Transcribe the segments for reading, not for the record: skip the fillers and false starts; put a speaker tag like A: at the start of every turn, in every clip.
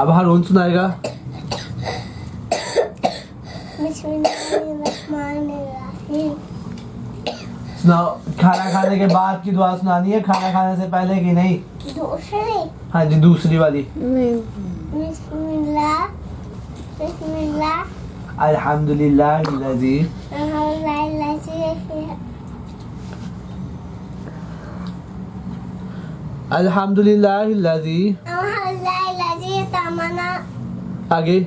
A: अब हारून सुनाएगा.
B: बिस्मिल्लाहिर्रहमानिर्रहीम.
A: सुनाओ. खाना खाने के बाद की दुआ सुनानी है, खाना खाने से पहले की नहीं?
B: दूसरी.
A: हाँ जी, दूसरी वाली.
B: बिस्मिल्लाह. बिस्मिल्लाह.
A: अल्हम्दुलिल्लाहिल्लज़ी अल्हम्दुलिल्लाहिल्लज़ी.
B: तमन्ना.
A: आगे.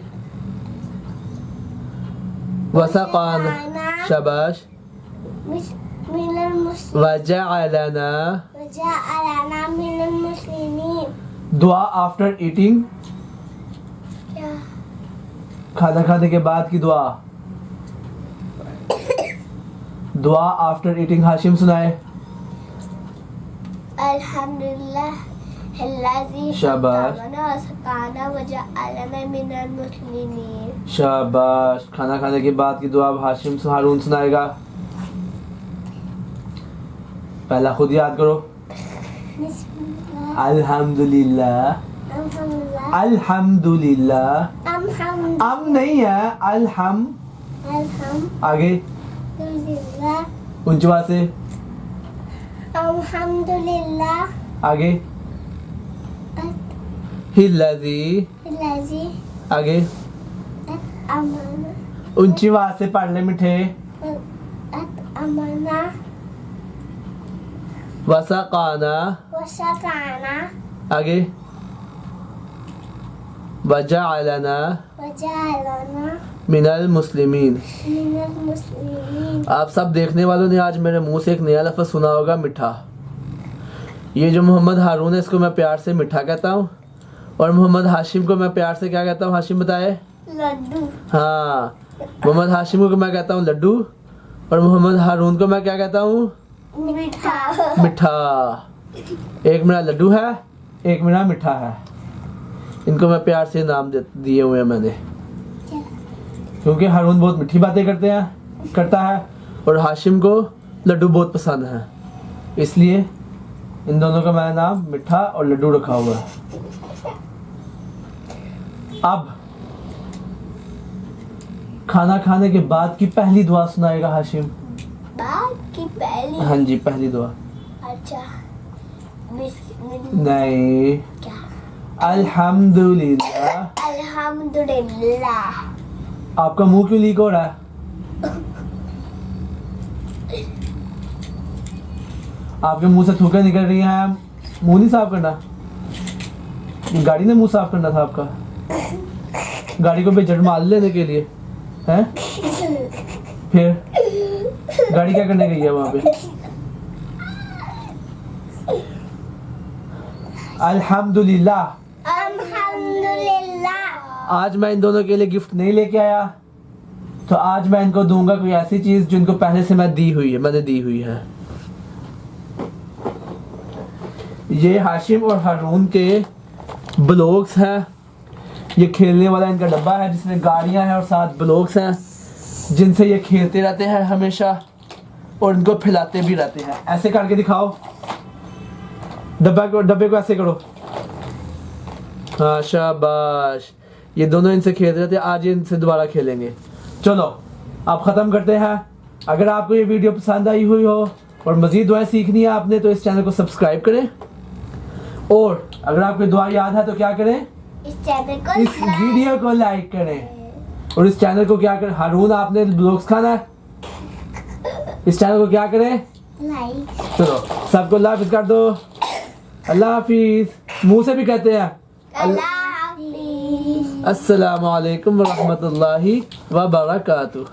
A: वसक़ाना. शाबाश.
B: मिनल मुस्लिमीन.
A: वजअलना.
B: वजअलना मिनल मुस्लिमीन.
A: दुआ आफ्टर ईटिंग.
B: क्या?
A: खाना खाने के बाद की दुआ. दुआ आफ्टर ईटिंग. हाशिम सुनाए.
B: अल्हम्दुलिल्लाह अल्लज़ी
A: शाबाश.
B: तमन्ना वसक़ाना वजअलना मिनल मुस्लिमीन.
A: शाबाश. खाना खाने के बाद की दुआ अब हाशिम हारून सुनाएगा. पहला खुद याद करो.
B: बिस्मिल्लाह.
A: अल्हम्दुलिल्लाह.
B: अल्हम्दुलिल्लाह.
A: अल्हम्दुलिल्लाह.
B: अल्हम्दुलिल्लाह.
A: अम नहीं है, अल्हम. आगे. ऊंचवा से.
B: अल्हम्दुलिल्लाह.
A: आगे. हिल्लज़ी.
B: अल्लज़ी
A: आगे.
B: अमना.
A: ऊंची आवाज से पढ़ ले मिठे.
B: अमना
A: वसक़ाना.
B: वसक़ाना.
A: आगे. वजअलना
B: वजअलना
A: मिनल मुस्लिमीन.
B: मिनल मुस्लिमीन.
A: आप सब देखने वालों ने आज मेरे मुंह से एक नया लफ्ज़ सुना होगा, मिठा. ये जो मोहम्मद हारून है, इसको मैं प्यार से मिठा कहता हूँ, और मोहम्मद हाशिम को मैं प्यार से क्या कहता हूँ? हाशिम बताए.
B: लड्डू.
A: हाँ, मोहम्मद हाशिम को मैं कहता हूँ लड्डू, और मोहम्मद हारून को मैं क्या कहता हूँ?
B: मीठा.
A: मिठा. एक मेरा लड्डू है, एक मेरा मिठा है. इनको मैं प्यार से नाम दिए हुए हैं मैंने, क्योंकि हारून बहुत मीठी बातें करता है, और हाशिम को लड्डू बहुत पसंद है, इसलिए इन दोनों का मेरा नाम मिठा और लड्डू रखा हुआ है. अब खाना खाने के बाद की पहली दुआ सुनाएगा हाशिम.
B: बाद की पहली.
A: हाँ जी, पहली दुआ.
B: अच्छा. बिस्मिल्लाह.
A: नहीं.
B: क्या?
A: अल्हम्दुलिल्लाह.
B: अल्हम्दुलिल्लाह.
A: आपका मुंह क्यों लीक हो रहा है? आपके मुंह से थूकें निकल रही हैं. मुंह नहीं साफ करना? गाड़ी ने मुंह साफ करना था आपका. गाड़ी को बेचट मार लेने के लिए हैं? फिर गाड़ी क्या करने गई है वहां पे? अल्हम्दुलिल्लाह.
B: अल्हम्दुलिल्लाह.
A: आज मैं इन दोनों के लिए गिफ्ट नहीं लेके आया, तो आज मैं इनको दूंगा कोई ऐसी चीज जिनको पहले से मैंने दी हुई है. ये हाशिम और हारून के ब्लॉक्स हैं. ये खेलने वाला इनका डब्बा है जिसमें गाड़ियां हैं और साथ ब्लॉक्स हैं जिनसे ये खेलते रहते हैं हमेशा, और इनको फैलाते भी रहते हैं. ऐसे करके दिखाओ. डब्बे को ऐसे करो. हाँ, शाबाश. ये दोनों इनसे खेलते रहते हैं. आज ये इनसे दोबारा खेलेंगे. चलो आप ख़त्म करते हैं. अगर आपको ये वीडियो पसंद आई हुई हो और मज़ीद दुआएं सीखनी है आपने, तो इस चैनल को सब्सक्राइब करें, और अगर आपको दुआ याद है तो क्या करें?
B: इस चैनल को
A: इस वीडियो को लाइक करें, और इस चैनल को क्या करें? हारून, आपने ब्लॉग्स खाना है, इस चैनल को क्या करें?
B: लाइक.
A: चलो सबको अल्लाह हाफिज़ कर दो. अल्लाह हाफिज़. मुंह से भी कहते हैं.
B: अल्लाह हाफिज़.
A: अस्सलामु अलैकुम व रहमतुल्लाहि व बरकातुहू.